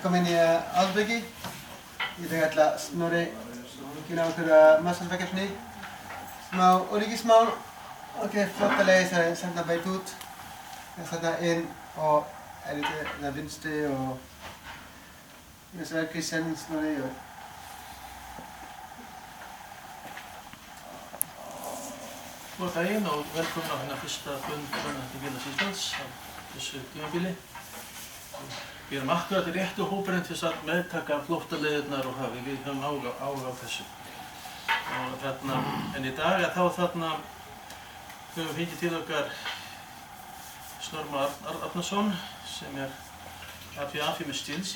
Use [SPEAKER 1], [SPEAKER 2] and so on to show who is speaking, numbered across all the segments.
[SPEAKER 1] Velkomin í Ásbyrgi. Ég ætla Snorri kynna okkur masterverkefni. Smá öryggismál. Ok, flotta leið að senda beit út. Ég senda inn og edita vinstri og Christian Snorri.
[SPEAKER 2] Góðan daginn og velkomin á hérna fyrsta fund Framkvæmdafélags Íslands á þessu tímabili. Við erum akkurat í réttu hópurinn til þess að meðtaka flóttaleiðirnar og við höfum áhuga á þessu. En í dag höfum við fengið til okkar Snorra Arnarsson sem AFI með Stills,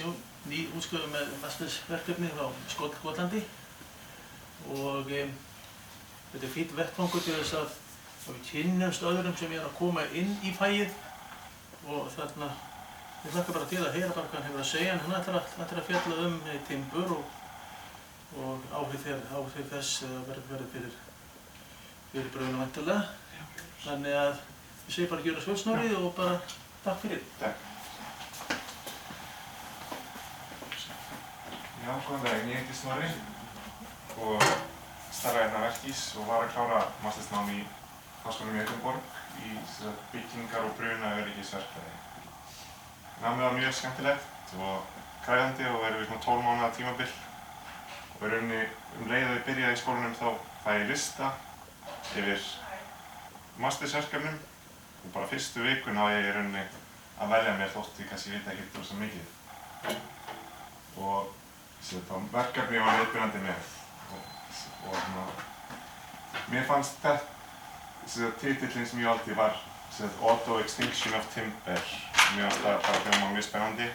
[SPEAKER 2] nýútskrifaður með mastersverkefni frá Skotlandi og þetta fínn vettvangur til þess að við kynnumst öðrum sem að koma inn í fagið og ég hlakka bara til að heyra hvað hann hefur að segja, en hann ætlar að fjalla timbur og áhrif þess verður fyrir brugðuna væntanlega. Þannig að ég segi bara gjöra svo Snorri og bara takk fyrir.
[SPEAKER 3] Takk. Já, góðan daginn, ég heiti Snorri og starfa hérna verkís og var að klára mastersnám í Háskólanum í Edinborg í byggingar- og brunaöryggisverkfræði. Námið var mjög skemmtilegt og krefjandi og erum við svona 12 mánaða tímabil og í rauninni leið að við byrjaði í skólanum þá fæ ég lista yfir mastersverkefnum og bara fyrstu vikuna á ég í rauninni að velja mér þótt ég kannski vita ekki svo mikið. Og verkefni var viðbyrjandi með og mér fannst titillinn sem ég valdi var Auto Extinction of Timber. Mér fannst það bara hljóma mjög spennandi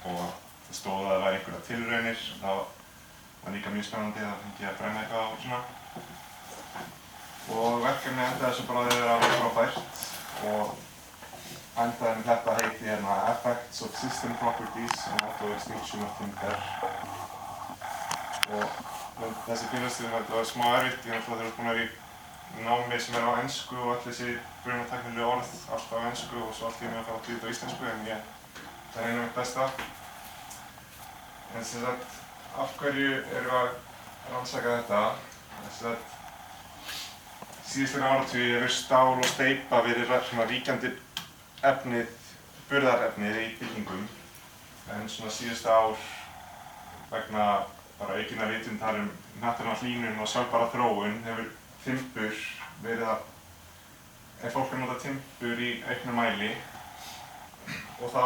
[SPEAKER 3] og það stóð að það væri einhverjar tilraunir. Það var líka mjög spennandi, það fengi ég að brenna eitthvað og svona. Og verkefni endaði svo bara að það vera frábært og endaði með þetta heiti Effects of System Properties and Auto Extinction of Timber. Og þessi byrjastöðum var smá erfitt, ég náttúrulega þegar búin að vera í námi sem á ensku og öll þessi brunatæknilegu orð alltaf á ensku og svo allt í einu að fara að þýða á íslensku, en ég reyna mitt besta. En sem sagt, af hverju erum við að rannsaka þetta? Síðustu áratugi hefur stál og steypa verið ríkjandi burðarefnið í byggingum, en síðustu ár vegna bara aukinnar vitundar hnattræna hlýnun og sjálfbæra þróun hefur timbur verið ef fólk nota timbur í auknum mæli og þá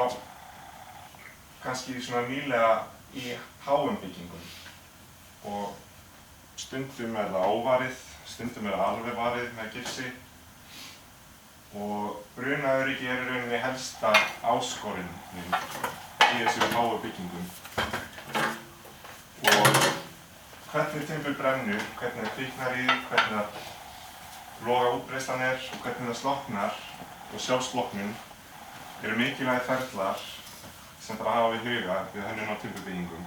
[SPEAKER 3] kannski nýlega í háum byggingum og stundum er það óvarið, stundum er það alveg varið með gifsi og brunaöryggi í rauninni helsta áskorunin í þessum háu byggingum. Og hvernig timbur brennur, hvernig það kviknar í því, hvernig það logaútbreiðslan og hvernig það slokknar og sjálfslokknun eru mikilvægir ferlar sem bara hafa við huga við hönnun á timburbyggingum.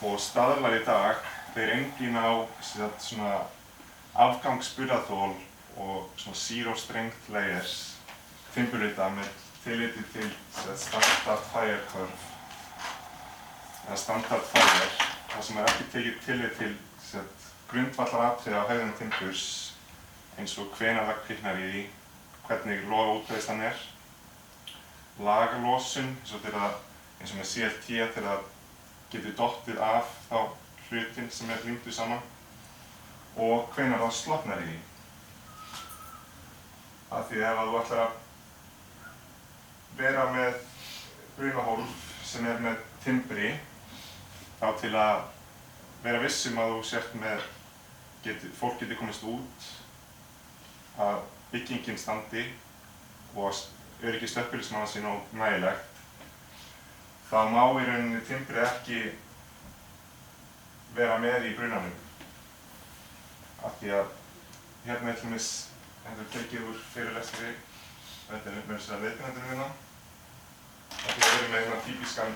[SPEAKER 3] Og staðlar í dag, þeir enginn á afgangsburðarþol og zero strength layers timburrita með tilliti til standard fire curve eða standard fire, þar sem ekki tekið tillit til grundvallaratriða á hegðun timburs eins og hvenær það kviknar í því, hvernig logaútbreiðslan lagarlosun eins og með CLT til að getur dottið af þá hlutin sem límdur saman og hvenær það slokknar í því. Af því ef þú ætlar að vera með brunahólf sem með timbri þá til að vera vissum að þú sért með fólk geti komist út, að byggingin standi og öryggi slökkviliðsmanna sé nægilegt, þá má í rauninni timbrið ekki vera með í brunanum. Af því að hérna til dæmis, þetta er tekið úr fyrirlestri, þetta er með þessari leiðbeinandinn hérna. Af því að við erum með típiskan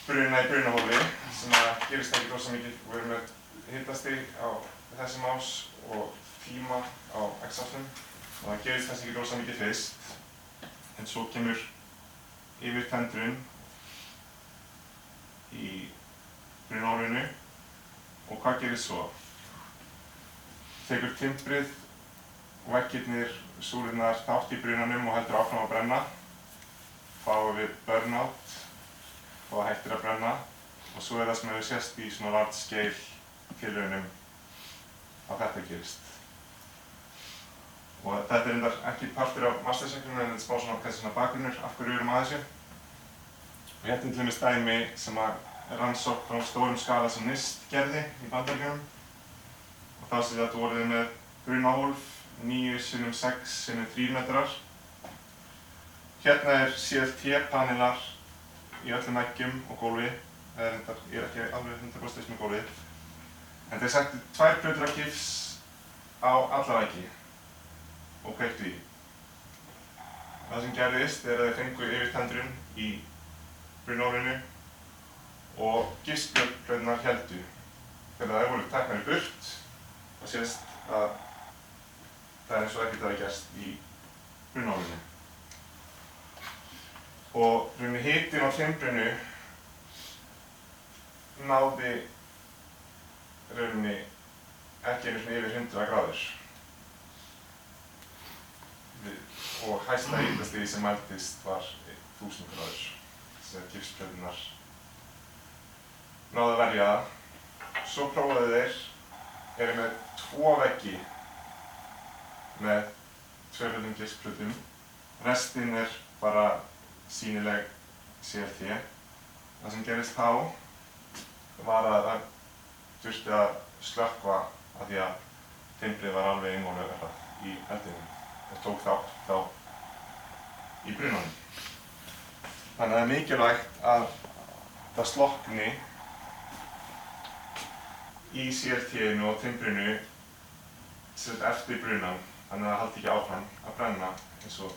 [SPEAKER 3] bruna í brunahóli sem gerist ekki rosa mikið og við erum með hitastig á þessum ás og tíma á x-axlum og það gerist kannski ekki rosa mikið fyrst en svo kemur yfir tendrun í brunárinu og hvað gerist svo? Tekur timbrið og veggirnir, súlurnar þátt í brunanum og heldur áfram að brenna. Fáum við burnout og það hættir að brenna og svo það sem hefur sést í svona large scale tilraunum að þetta gerist. Og þetta reyndar ekki partur af mastersreglunum en þetta smá svona bakgrunnur af hverju við erum að þessu. Og hérna til dæmis dæmi sem að rannsókn á stórum skala sem NIST gerði í Bandaríkjunum. Og þá sem þetta voruð með brunahólf 9x6x3 metrar. Hérna CLT-panelar í öllum veggjum og gólfi. Ég er ekki alveg 100% viss með gólfið. En þeir settu 2 plötur af gifs á alla veggi og kveiktu í. Það sem gerðist er að þeir fengu yfir tendrun í brunárinu og gifsplöturnar héldu. Þegar þær voru teknar í burt, þá sést að það er eins og ekkert hafi gerst í brunárinu. Og hitinn á timbrinu náði ekki einu sinni yfir 100 gráður. Og hæsta hitastigi sem mældist var 1000 gráður. Þess að gifsplöturnar náðu að verja það. Svo prófaðu þeir með 2 veggi með 2 gifsplötum. Restinn er bara sýnileg CLT. Það sem gerist þá var að það þurfti að slökkva af því að timbrið var alveg einmólega í eldinum og tók þátt þá í brunanum. Þannig að það er mikilvægt að það slokkni í CLT-inu og timbrinu eftir brunan, þannig að það haldi ekki áfram að brenna eins og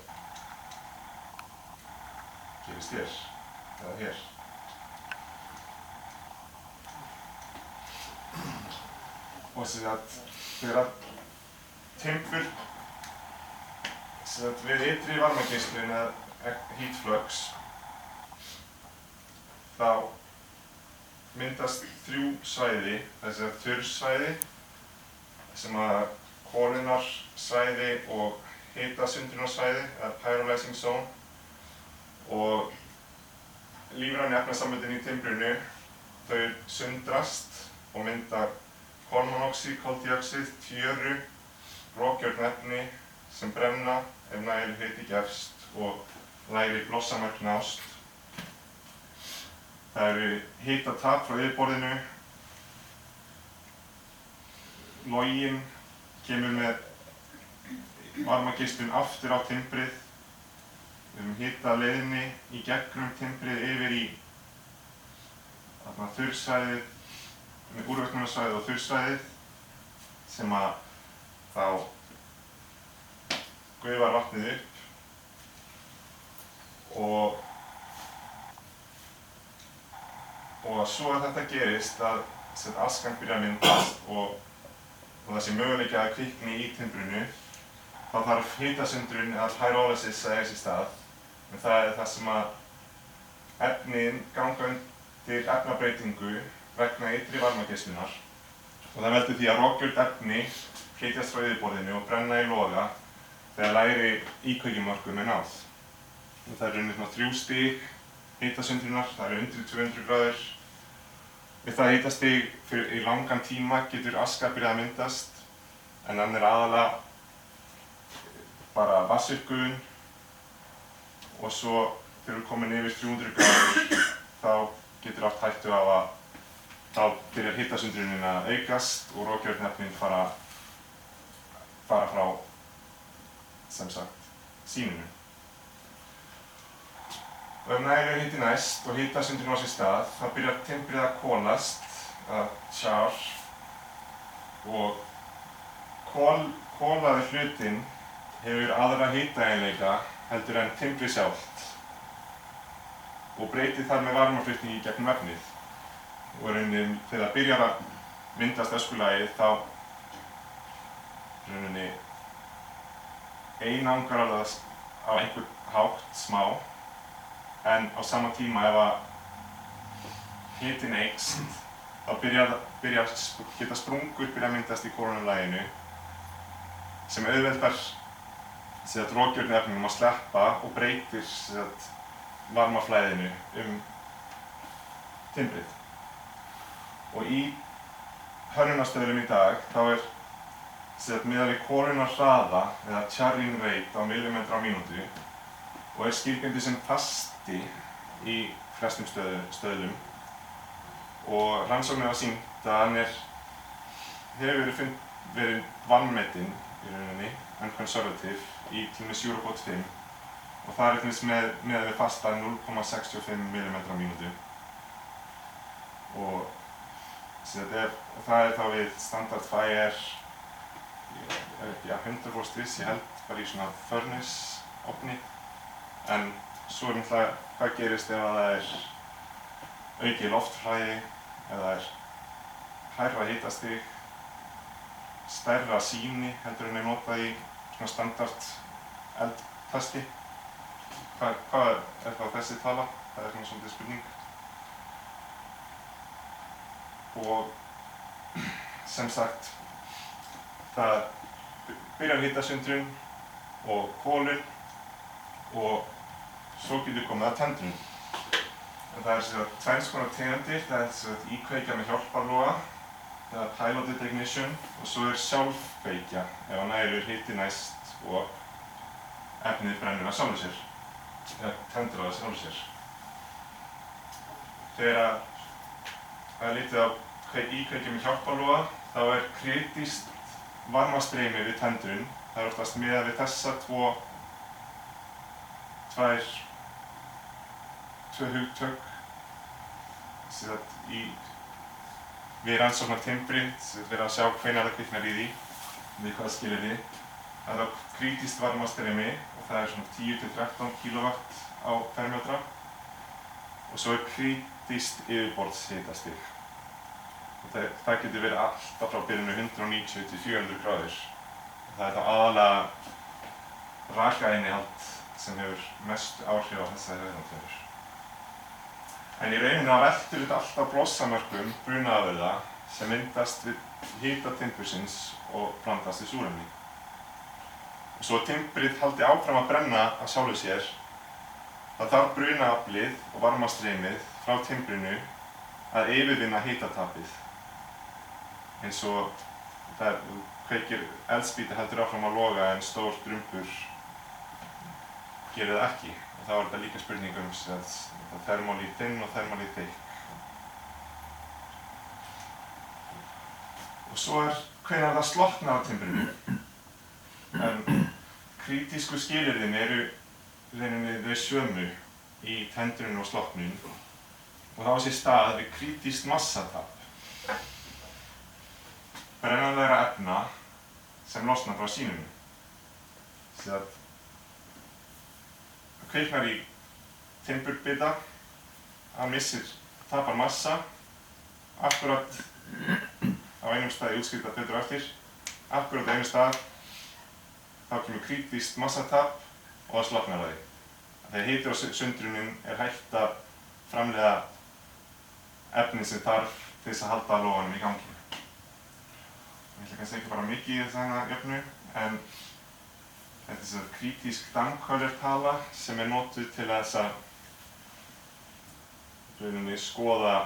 [SPEAKER 3] gerist hér eða hér. Og þegar timbur við ytri varmageislun eða heat flux þá myndast 3 svæði, þessi þurrsvæði sem að kolunarsvæði og hitasundrunarsvæði eða pyrolyzing zone og lífrænu efnasamböndin í timbrinu þau sundrast og mynda kolmónoxíð, koldíoxíð, tjöru, rokgjörn efni sem brenna ef nægileg hiti gefst og lægri blossamörk nást. Það eru hitatap frá yfirborðinu. Loginn kemur með varmageislun aftur á timbrið. Við höfum hitaleiðni í gegnum timbrið yfir í þurrsvæðið, með úrvöknunarsvæðið og þurrsvæðið sem að þá gufar vatnið upp og svo að þetta gerist að askan byrjar að myndast og það sé möguleiki að kvikni í timbrinu þá þarf hitasundrun eða pyrolysis að eiga sér stað en það er það sem að efnin ganga undir efnabreytingu vegna ytri varmageislunar og það veldur því að rokgjörn efni flytjast frá yfirborðinu og brenna í loga þegar lægri íkveikjumörkum er náð. Og það eru svona 3 stig hitasundrunar, það eru undir 200 gráður. Við það hitastig í langan tíma getur aska byrjað að myndast en hann er aðalega bara vatnsuppgufun og svo þegar við komin yfir 300 gráður þá getur átt hættu á að þá byrjar hitasundrunin að aukast og rokgjörnefnin fara frá sýninu. Og ef nægilegur hiti næst og hitasundrun á sér stað, þá byrjar timbrið að kolast, að char, og kolaði hlutinn hefur aðra hitaeiginleika heldur en timbrið sjálft og breytir þar með varmaflutningi í gegnum efnið. Og þegar það byrjar að myndast öskulagið þá einangrar það á einhvern hátt smá en á sama tíma ef að hitinn eykst þá geta sprungur byrja að myndast í kólonulaginu sem auðveldar rokgjörnu efnunum að sleppa og breytir varmaflæðinu timbrið. Og í hönnunarstörfum í dag þá miðað við kólunarhraða eða charring rate á millimetra á mínútu og skilgreindur sem fasti í flestum stöðlum og rannsóknir hafa sýnt að hann hefur verið vanmetinn í rauninni, unconservative, í til dæmis Eurocode 5 og það til dæmis miðað við fasta 0,65 millimetra á mínútu og það þá við standard fire ég ekki að 100% viss, ég held bara í svona furnace ofni en svo náttúrulega hvað gerist ef það aukið loftflæði eða hærra hitastig, stærra sýni heldur en notað í svona standard eldtesti. Hvað þá þessi tala? Það svona svolítið spurning. Og sem sagt, það byrjar hitasundrun og kolun og svo getur komið að tendrun. En það tvenns konar tegundir, það íkveikja með hjálparloga, það piloted ignition og svo sjálfkveikja ef að nægur hiti næst og efnið brennur að sjálfu sér, eða tendur að sjálfu sér. Þegar það litið á íkveikja með hjálparloga, þá kritískt varmastreymi við tendrun. Það oftast miðað við þessa tvö hugtök við rannsóknar timbri, við að sjá hvenær það kviknar í því, við hvaða skilyrði. Það kritískt varmastreymi og það svona 10–13 kW á fermetra og svo kritískt yfirborðshitastig. Það getur verið alltaf frá byrjunu 190 til 400 gráður. Það þá aðalega rakainnihald sem hefur mest áhrif á þessar hegðunartölur. En í rauninni veltur þetta alltaf blossamörkum brunaafurða sem myndast við hita timbursins og blandast við súrefni. Og svo timbrið haldi áfram að brenna af sjálfu sér, það þarf brunaaflið og varmastreymið frá timbrinu að yfirvinna hitatapið. Eins og það kveikir eldspýta heldur áfram að loga en stór drumbur gerir það ekki. Og þá þetta líka spurning thermally thin og thermally thick. Og svo hvenær það slokknar á timbrinu. En kritísku skilyrðin rauninni þau sömu í tendrun og slokknun og það á sér stað við kritískt massatap. Brennanlegra efna sem losnar frá sýninu. Það kviknar í timburbita, hann tapar massa, akkurat á einum stað útskýrt betur eftir, akkurat á einum stað þá kemur kritískt massatap og það slokknar á því. Þegar hiti og sundrunin hægt að framleiða efnið sem þarf til þess að halda loganum í gangi. Ég ætla kannski ekki að fara mikið í þennan jöfnu, en þetta kritísk Dunning-Kruger-tala sem notuð til þess að skoða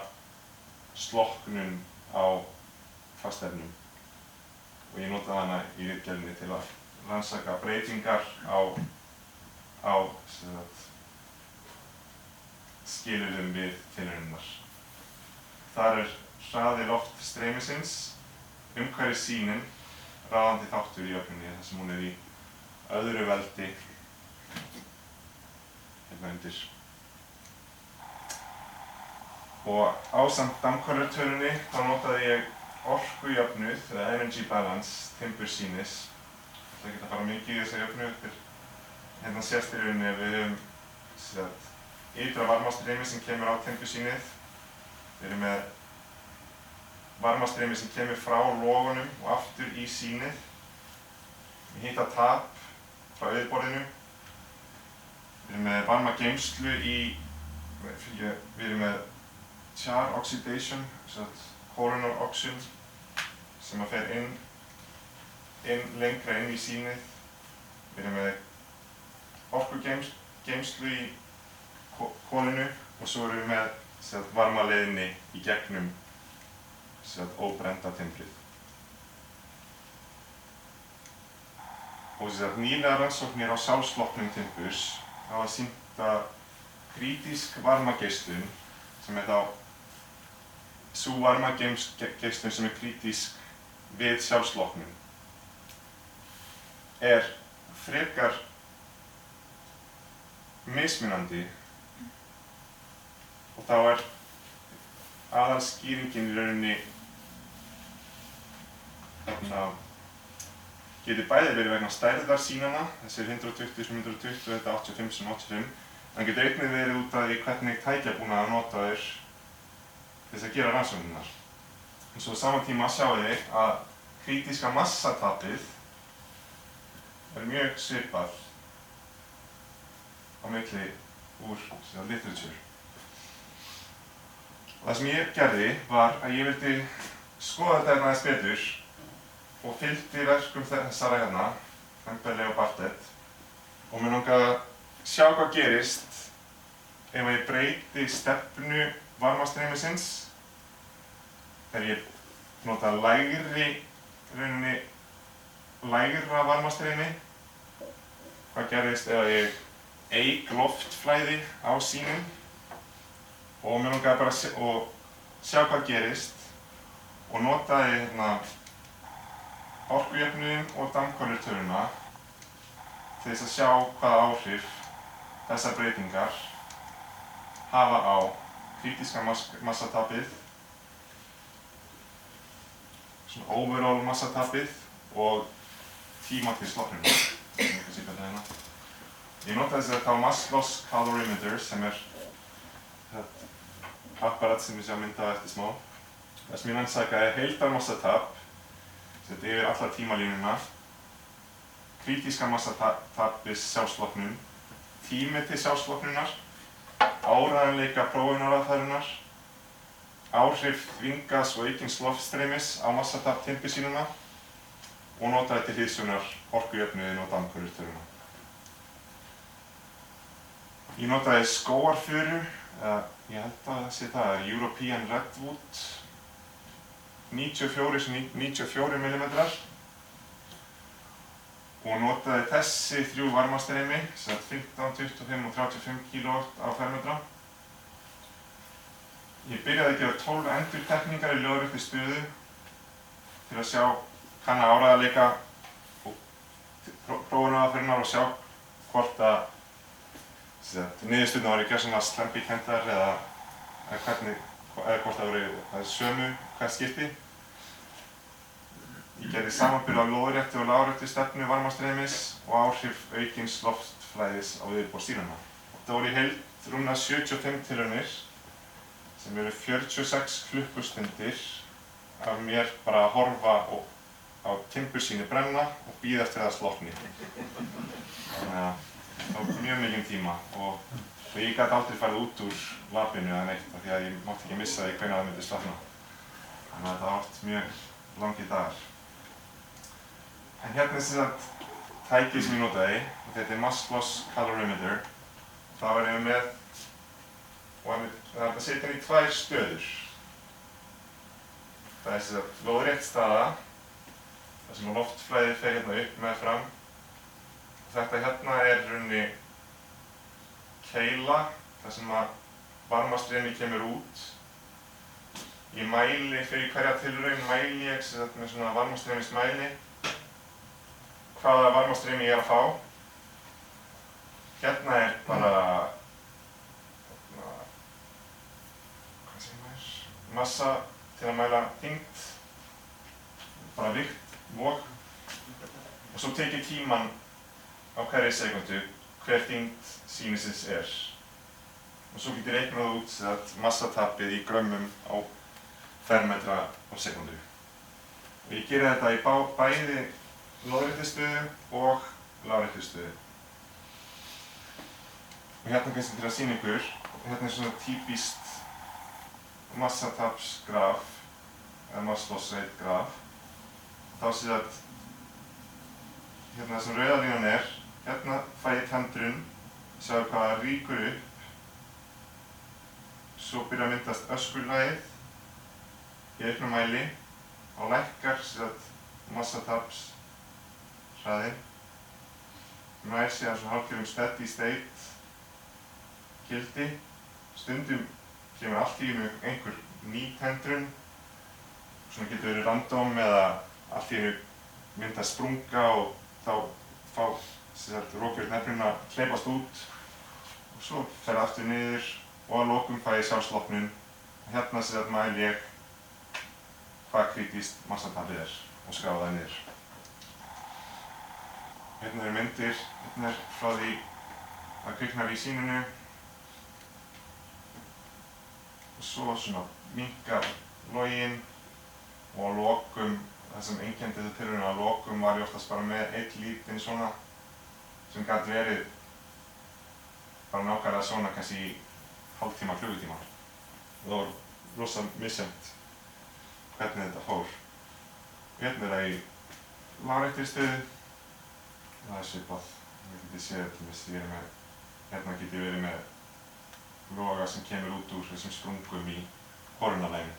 [SPEAKER 3] slokknun á fastefnum. Og ég notaði hana í ritgerðinni til að rannsaka breytingar á skilyrðum við tilraunarinnar. Þar hraði loftstreymisins umhverfis sýnin ráðandi þáttur í jöfnunni þar sem hún í öðru veldi hérna undir. Og ásamt Dunning-Kruger-tölunni þá notaði ég orkujöfnuð eða energy balance timbursýnis. Ég ætla ekki að fara mikið í þessa jöfnu. Hérna sést í rauninni að við höfum ytra varmastreymi sem kemur á timbursýnið. Við erum með varmastreymi sem kemur frá logunum og aftur í sýnið. Við hitatap frá yfirborðinu. Við erum með varmageymslu í við erum með char oxidation, colonal oxygen, sem að fer lengra inn í sýnið. Við erum með orkugeymslu í kolinu og svo erum við með varmaleiðinni í gegnum óbrennda timbrið. Og nýlegar rannsóknir á sjálfslokknun timburs hafa sýnt að krítísk varmageislun, sem þá sú varmageislun sem krítísk við sjálfslokknun, frekar mismunandi og þá aðalskýringin í rauninni geti bæði verið vegna stærðar sýnanna, þessir 120 sem 120 og þetta 85 sem 85, en geti einnig verið út af því hvernig tækjabúnaður notaður til þess að gera rannsóknirnar. En svo á sama tíma sjáum við að krítíska massatapið mjög svipað á milli úr literature. Og það sem ég gerði var að ég vildi skoða þetta aðeins betur og fylgdi verkum þessara hérna, Campbell og Bartlett, og mig langaði að sjá hvað gerist ef ég breyti stefnu varmastreymisins þegar ég nota lægra varmastreymi. Hvað gerist ef ég eik loftflæði á sýnin og mig langaði bara að sjá hvað gerist og notaði orkujöfnuðinn og dampkolurtöluna til þess að sjá hvaða áhrif þessar breytingar hafa á krítíska massatapið, overall massatapið og tíma til slokknunar. Ég notaði þetta á mass loss calorimeter sem apparat sem við sjáum myndað eftir smá. Það sem ég rannsakaði heildarmassatap yfir alla tímalínuna, krítíska massatapis sjálfslokknun, tími til sjálfslokknunar, áreiðanleika prófunaraðferðinnar, áhrif þvingaðs og aukins loftstreymis á massatap timbursýnanna og notaði til hliðsjónar orkujöfnuðinn og dampkolurtöluna. Ég notaði skógarfuru, ég held að það sé það, European Redwood, 94 mm og notaði þessi þrjú varmastreymi, 15, 25 og 35 kW á fermetra. Ég byrjaði að gera 12 endurtekningar í ljóðréttri stöðu til að kanna áreiðanleika og prófunaraðferðirnar og sjá hvort að niðurstöðurnar voru gjörsamlega slembikenndar eða hvort það voru sömu hvert skipti. Ég gerði samanburð á lóðréttri og láréttri stefnu varmastreymis og áhrif aukins loftflæðis á yfirborð sýnanna. Það voru í heild rúmlega 75 tilraunir sem eru 46 klukkustundir af mér bara að horfa á timbursýni brenna og bíða eftir það slokkni. Þannig að það var mjög mikinn tíma og ég gat aldrei farið út úr labinu eða neitt af því að ég mátti ekki missa því hvenær það myndi slökkna. Þannig að þetta var oft mjög langir dagar. En hérna tækið sem ég notaði, og þetta mass loss calorimeter, það var ég með og það er hægt að setja hann í 2 stöður. Það er lóðrétt staða, þar sem loftflæðið fer hérna upp með fram. Þetta hérna í rauninni keila, þar sem varmastreymi kemur út. Ég mæli fyrir hverja tilraun, mæli ég með svona varmastreymismæli hvaða varmastreymi ég að fá. Hérna bara massa til að mæla þyngd, bara vigt, vog. Og svo tek ég tíman á hverri sekundu hver þyngd sýnisins og svo get ég reiknað út massatapið í grömmum á fermetra á sekundu. Og ég geri þetta í bæði lóðréttri stöðu og láréttri stöðu. Og hérna kannski til að sýna ykkur Hérna svona típist massatapsgraf, eða Maslows graf. Þá hérna það sem rauða línan hérna fæ ég tendrun, sjáu hvað það rýkur upp. Svo byrja að myndast öskulagið í auknum mæli og lækkar massatapshraðinn. Nær síðan svona hálfgerðum steady state gildi. Stundum kemur allt í einu einhver ný tendrun. Svona getur verið random eða allt í einu myndast sprunga og þá fá rokjur nefnuna að hleypast út. Og svo fer það aftur niður og að lokum fæ ég sjálfslokknun. Hérna mæli ég hvað kritískt massatapið og skráða það niður. Hérna eru myndir, hérna frá því að kviknar í sýninu. Og svo svona minnkar loginn og að lokum, það sem einkenndi þetta tilraunina að lokum var ég oftast bara með einn lítinn svona sem gat verið bara nákvæmlega svona kannski í hálftíma, klukkutíma. Og það var rosa misjafnt hvernig þetta fór. Hérna það í láréttri stöðu. Það svipað. Ég geti séð til þess hérna get ég verið með loga sem kemur út úr þessum sprungum í horunalæginu.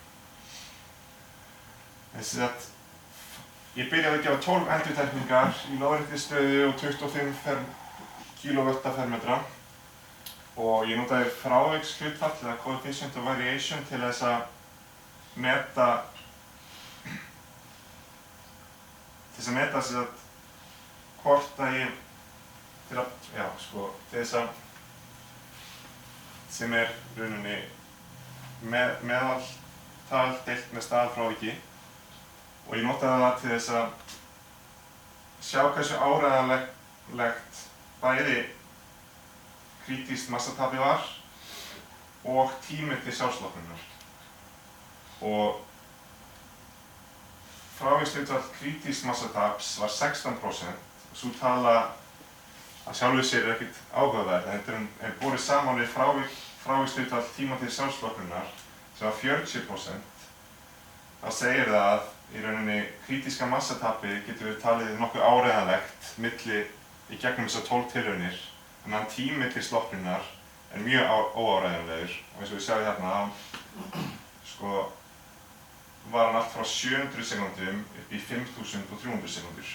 [SPEAKER 3] Ég byrjaði að gefa 12 endurtekningar í láréttri stöðu og 25 kW/m. Og ég notaði frávikshlutfall eða coefficient of variation til þess að meta hvort að ég til þess að sem rauninni meðaltal deilt með staðalfráviki og ég notaði það til þess að sjá hversu áreiðanlegt bæði kritískt massatapið var og tíminn til sjálfslokknunar. Og frávikshlutfall kritísks massataps var 16%. Sú tala að sjálfu sér ekkert áhugaverð, en þetta borið saman við frávikshlutfall tíma til sjálfslokknunar sem var 40%. Þá segir það að í rauninni kritíska massatapið getur verið talið nokkuð áreiðanlegt í gegnum þessar 12 tilraunir, en hann tími til slokknunar mjög óáreiðanlegur. Og eins og við sjáum hérna, var hann allt frá 700 sekúndum upp í 5300 sekúndur.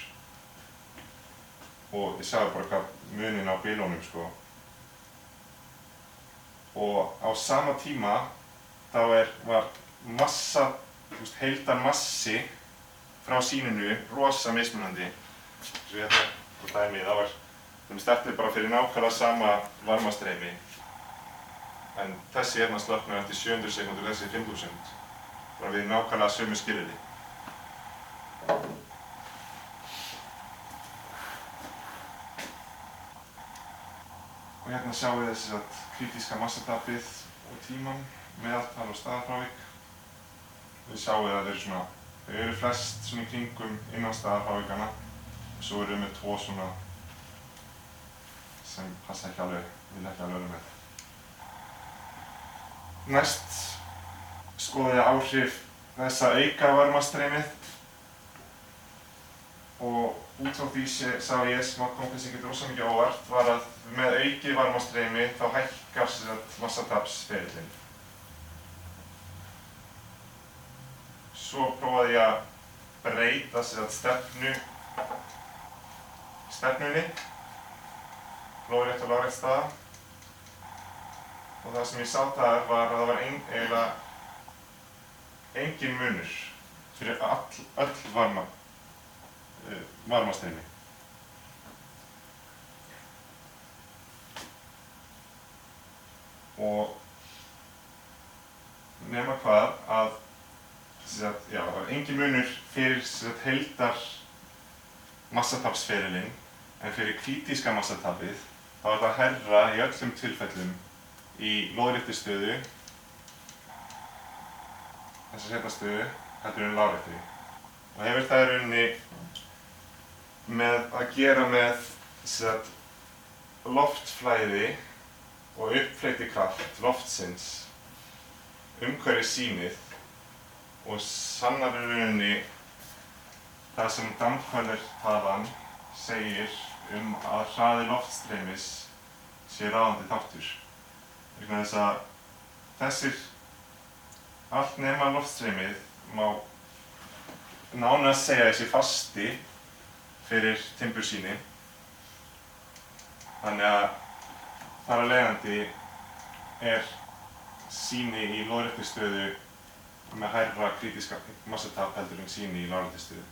[SPEAKER 3] Og ég sjáðu bara hvað munin á bilunum, Og á sama tíma var heildarmassi frá sýninu rosa mismunandi. Svo ég þetta á dæmi, það var stertið bara fyrir nákvæmlega sama varmastreymi. En þessi hérna slokknar eftir 700 sekúndur, þessi 5000. Bara við nákvæmlega sömu skilyrði. Og hérna sjáum við þess að kritíska massatapið og tíman, meðaltal og staðalfrávik. Við sjáum að þau eru flest svona í kringum innan staðalfrávikana. Og svo eru við með 2 svona sem passa ekki alveg, vil ekki alveg vera með. Næst skoða ég áhrif þess að auka varmastreymið. Og út frá því sá ég sem kom kannski ekkert rosa mikið óvart var að með aukið varmastreymi þá hækkar massatapsferillinn. Svo prófaði ég að breyta stefnunni, lóðrétt og lárétt staða. Og það sem ég sá þar var að það var eiginlega engin munur fyrir öll varmastreymi. Og nema hvað að það var engin munur fyrir heildar massatapsferilinn, en fyrir kritíska massatapið þá var það hærra í öllum tilfellum í lóðréttri stöðu, þessar hérna stöðu, heldur en láréttri. Og hefur það í rauninni með að gera með loftflæði og uppfleytikraft loftsins umhverfis sýnið og sannar í rauninni það sem dampkvöldurtalan segir að hraði loftstreymis sé ráðandi þáttur. Vegna þess að þessir allt nema loftstreymið má nánast segja þessi fasti fyrir timbursýni. Þannig að þar af leiðandi sýni í lóðréttistöðu með hærra krítíska massatap heldur en sýni í láréttistöðu.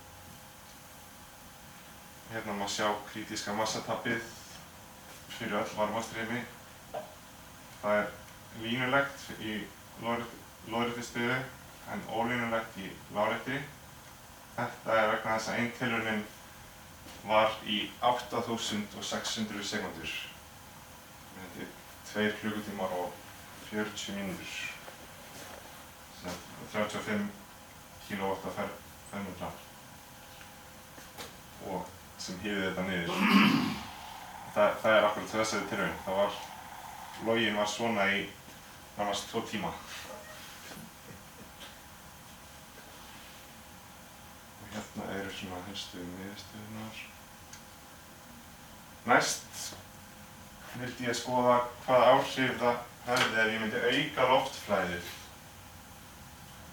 [SPEAKER 3] Hérna má sjá krítíska massatapið fyrir öll varmastreymi. Það línulegt í lóðréttistöðu en ólínulegt í láréttri. Þetta vegna þess að ein tilraunin var í 8600 sekúndur. Þetta 2 klukkutímar og 40 mínútur. 35 kW á fermetra. Og sem hýði þetta niður. Það akkurat þessari tilraun. Loginn var svona í nánast 2 tíma. Og hérna eru svona helstu niðurstöðurnar. Næst vildi ég skoða hvaða áhrif það hefði ef ég myndi auka loftflæðið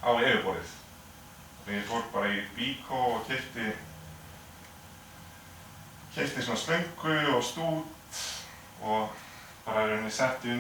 [SPEAKER 3] á yfirborðið. Þegar ég fór bara í Bíkó og keypti svona slöngu og stút og bara í rauninni setti